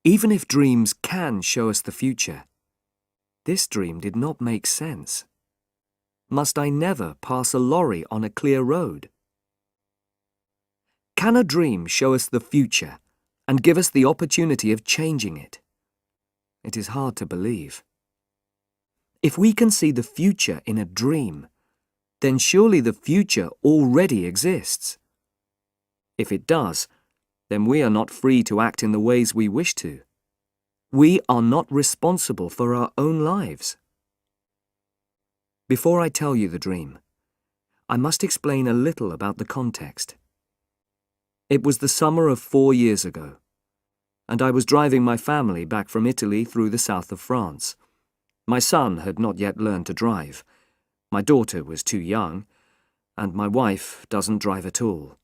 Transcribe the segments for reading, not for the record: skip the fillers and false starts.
Even if dreams can show us the future, this dream did not make sense. Must I never pass a lorry on a clear road? Can a dream show us the future and give us the opportunity of changing it? It is hard to believe. If we can see the future in a dream, then surely the future already exists. If it does, then we are not free to act in the ways we wish to. We are not responsible for our own lives. Before I tell you the dream, I must explain a little about the context. It was the summer of 4 years ago, and I was driving my family back from Italy through the south of France. My son had not yet learned to drive. My daughter was too young, and my wife doesn't drive at all.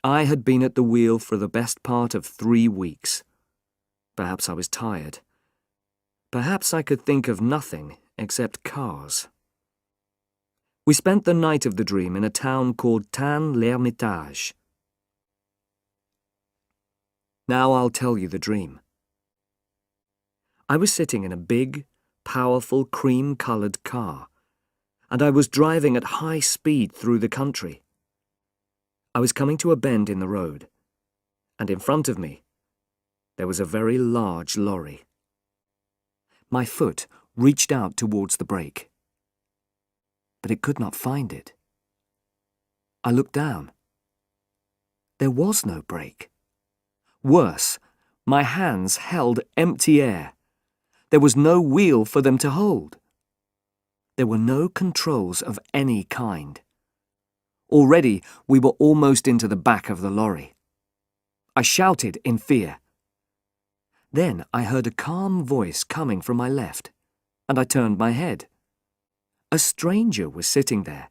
I had been at the wheel for the best part of 3 weeks. Perhaps I was tired. Perhaps I could think of nothing except cars. We spent the night of the dream in a town called Tain-l'Hermitage. Now I'll tell you the dream. I was sitting in a big, powerful, cream-coloured car, and I was driving at high speed through the country. I was coming to a bend in the road, and in front of me, there was a very large lorry. My foot reached out towards the brake, but it could not find it. I looked down. There was no brake. Worse, my hands held empty air. There was no wheel for them to hold. There were no controls of any kind. Already, we were almost into the back of the lorry. I shouted in fear. Then I heard a calm voice coming from my left, and I turned my head. A stranger was sitting there.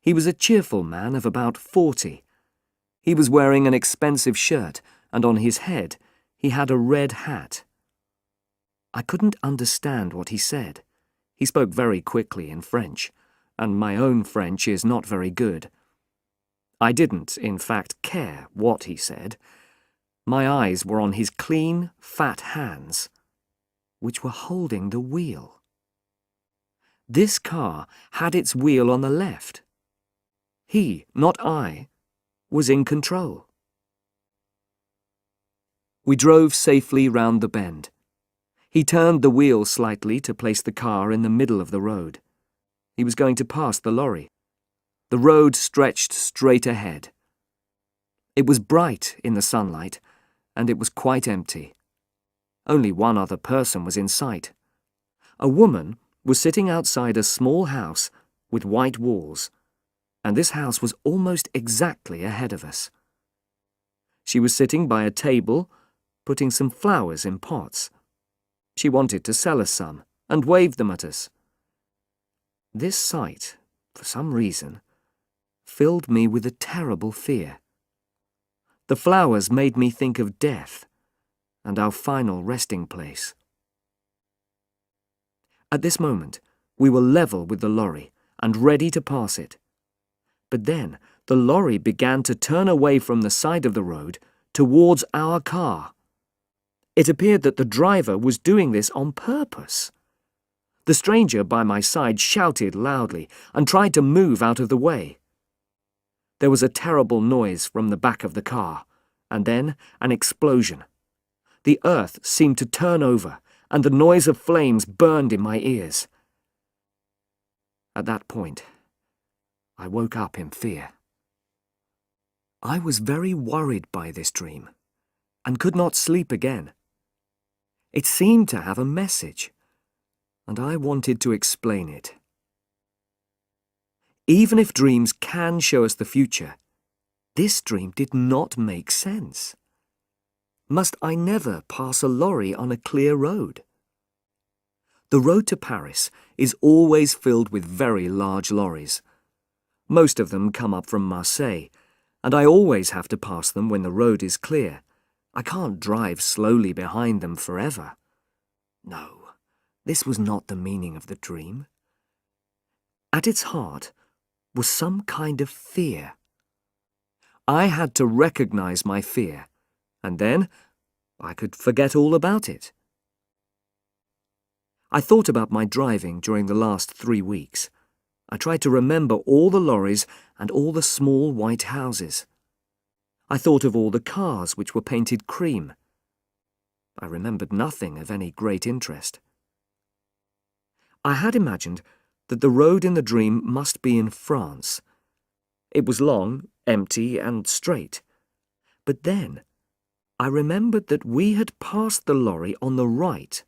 He was a cheerful man of about 40. He was wearing an expensive shirt, and on his head he had a red hat. I couldn't understand what he said. He spoke very quickly in French, and my own French is not very good. I didn't, in fact, care what he said. My eyes were on his clean, fat hands, which were holding the wheel. This car had its wheel on the left. He, not I, was in control. We drove safely round the bend. He turned the wheel slightly to place the car in the middle of the road. He was going to pass the lorry. The road stretched straight ahead. It was bright in the sunlight, and it was quite empty. Only one other person was in sight. A woman was sitting outside a small house with white walls, and this house was almost exactly ahead of us. She was sitting by a table, putting some flowers in pots. She wanted to sell us some, and waved them at us. This sight, for some reason, filled me with a terrible fear. The flowers made me think of death and our final resting place. At this moment, we were level with the lorry and ready to pass it. But then the lorry began to turn away from the side of the road towards our car. It appeared that the driver was doing this on purpose. The stranger by my side shouted loudly and tried to move out of the way. There was a terrible noise from the back of the car, and then an explosion. The earth seemed to turn over, and the noise of flames burned in my ears. At that point, I woke up in fear. I was very worried by this dream, and could not sleep again. It seemed to have a message, and I wanted to explain it. Even if dreams can show us the future, this dream did not make sense. Must I never pass a lorry on a clear road? The road to Paris is always filled with very large lorries. Most of them come up from Marseille, and I always have to pass them when the road is clear. I can't drive slowly behind them forever. No. This was not the meaning of the dream. At its heart was some kind of fear. I had to recognize my fear, and then I could forget all about it. I thought about my driving during the last 3 weeks. I tried to remember all the lorries and all the small white houses. I thought of all the cars which were painted cream. I remembered nothing of any great interest. I had imagined that the road in the dream must be in France. It was long, empty, and straight. But then I remembered that we had passed the lorry on the right.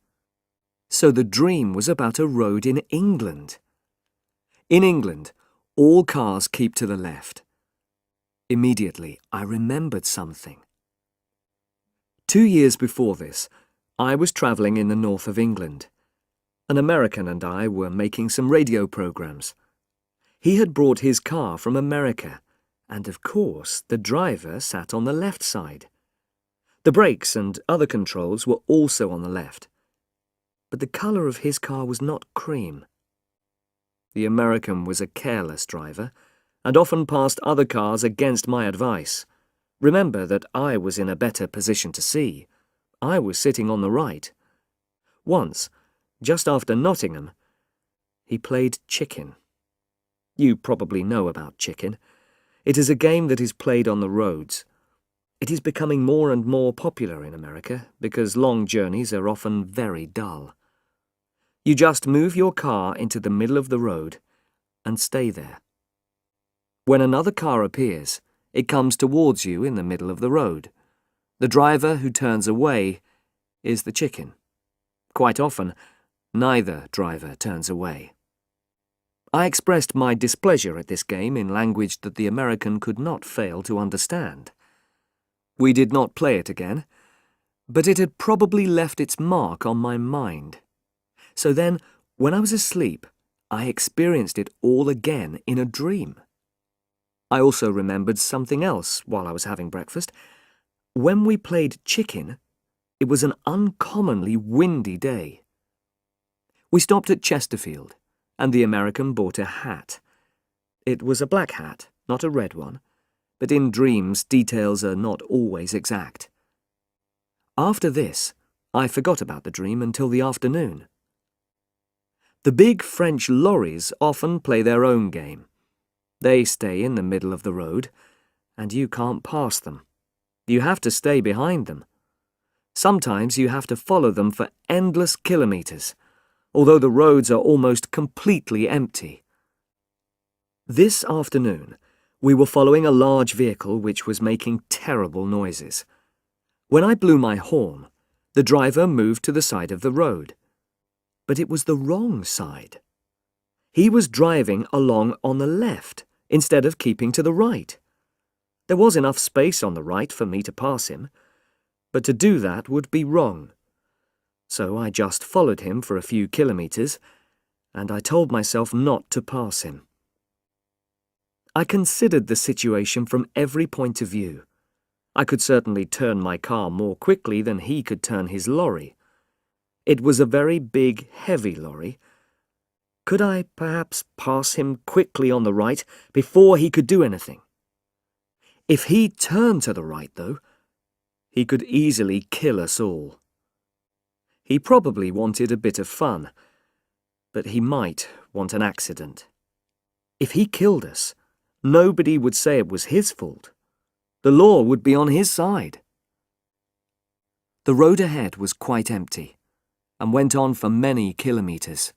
So the dream was about a road in England. In England, all cars keep to the left. Immediately, I remembered something. 2 years before this, I was travelling in the north of England. An American and I were making some radio programs. He had brought his car from America, and of course the driver sat on the left side. The brakes and other controls were also on the left. But the colour of his car was not cream. The American was a careless driver, and often passed other cars against my advice. Remember that I was in a better position to see. I was sitting on the right. Once, just after Nottingham, he played chicken. You probably know about chicken. It is a game that is played on the roads. It is becoming more and more popular in America because long journeys are often very dull. You just move your car into the middle of the road and stay there. When another car appears, it comes towards you in the middle of the road. The driver who turns away is the chicken. Quite often, neither driver turns away. I expressed my displeasure at this game in language that the American could not fail to understand. We did not play it again, but it had probably left its mark on my mind. So then, when I was asleep, I experienced it all again in a dream. I also remembered something else while I was having breakfast. When we played chicken, it was an uncommonly windy day. We stopped at Chesterfield, and the American bought a hat. It was a black hat, not a red one, but in dreams details are not always exact. After this, I forgot about the dream until the afternoon. The big French lorries often play their own game. They stay in the middle of the road, and you can't pass them. You have to stay behind them. Sometimes you have to follow them for endless kilometres, although the roads are almost completely empty. This afternoon, we were following a large vehicle which was making terrible noises. When I blew my horn, the driver moved to the side of the road. But it was the wrong side. He was driving along on the left instead of keeping to the right. There was enough space on the right for me to pass him, but to do that would be wrong. So I just followed him for a few kilometres, and I told myself not to pass him. I considered the situation from every point of view. I could certainly turn my car more quickly than he could turn his lorry. It was a very big, heavy lorry. Could I perhaps pass him quickly on the right before he could do anything? If he turned to the right, though, he could easily kill us all. He probably wanted a bit of fun, but he might want an accident. If he killed us, nobody would say it was his fault. The law would be on his side. The road ahead was quite empty, and went on for many kilometres.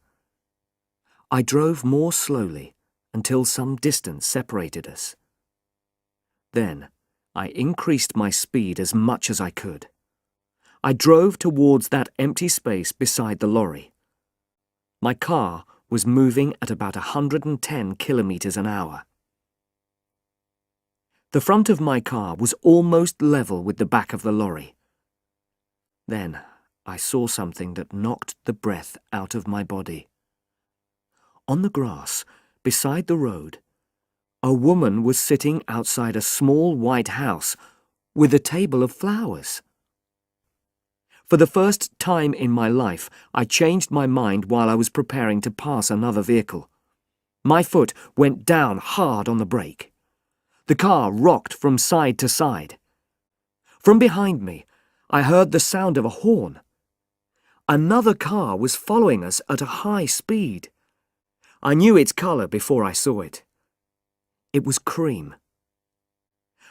I drove more slowly until some distance separated us. Then I increased my speed as much as I could. I drove towards that empty space beside the lorry. My car was moving at about 110 kilometres an hour. The front of my car was almost level with the back of the lorry. Then I saw something that knocked the breath out of my body. On the grass, beside the road, a woman was sitting outside a small white house with a table of flowers. For the first time in my life, I changed my mind while I was preparing to pass another vehicle. My foot went down hard on the brake. The car rocked from side to side. From behind me, I heard the sound of a horn. Another car was following us at a high speed. I knew its colour before I saw it. It was cream.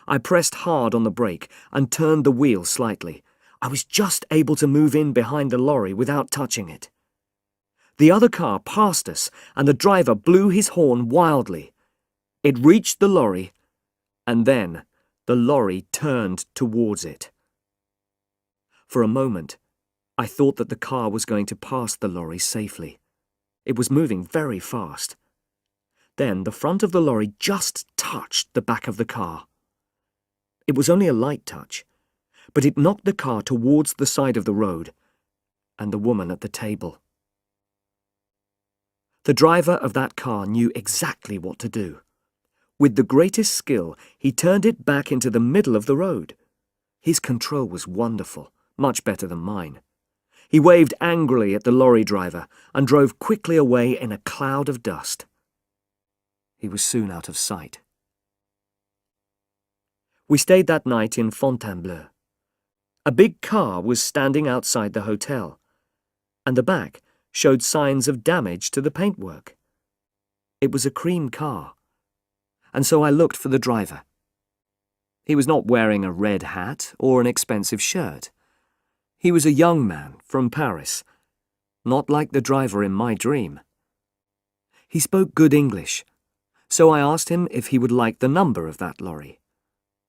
I pressed hard on the brake and turned the wheel slightly. I was just able to move in behind the lorry without touching it. The other car passed us, and the driver blew his horn wildly. It reached the lorry, and then the lorry turned towards it. For a moment, I thought that the car was going to pass the lorry safely. It was moving very fast. Then the front of the lorry just touched the back of the car. It was only a light touch, but it knocked the car towards the side of the road and the woman at the table. The driver of that car knew exactly what to do. With the greatest skill, he turned it back into the middle of the road. His control was wonderful, much better than mine. He waved angrily at the lorry driver and drove quickly away in a cloud of dust. He was soon out of sight. We stayed that night in Fontainebleau. A big car was standing outside the hotel, and the back showed signs of damage to the paintwork. It was a cream car, and so I looked for the driver. He was not wearing a red hat or an expensive shirt. He was a young man from Paris, not like the driver in my dream. He spoke good English, so I asked him if he would like the number of that lorry.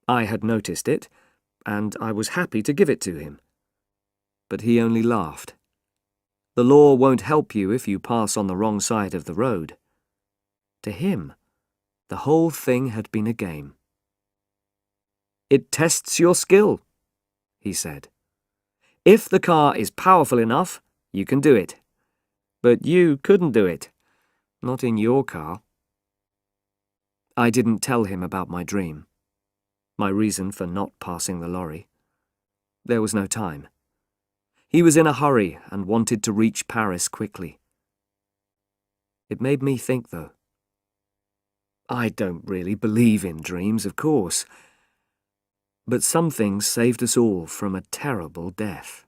I had noticed it, and I was happy to give it to him. But he only laughed. The law won't help you if you pass on the wrong side of the road. To him, the whole thing had been a game. "It tests your skill," he said. "If the car is powerful enough, you can do it. But you couldn't do it. Not in your car." I didn't tell him about my dream, my reason for not passing the lorry. There was no time. He was in a hurry and wanted to reach Paris quickly. It made me think, though. I don't really believe in dreams, of course, but some things saved us all from a terrible death.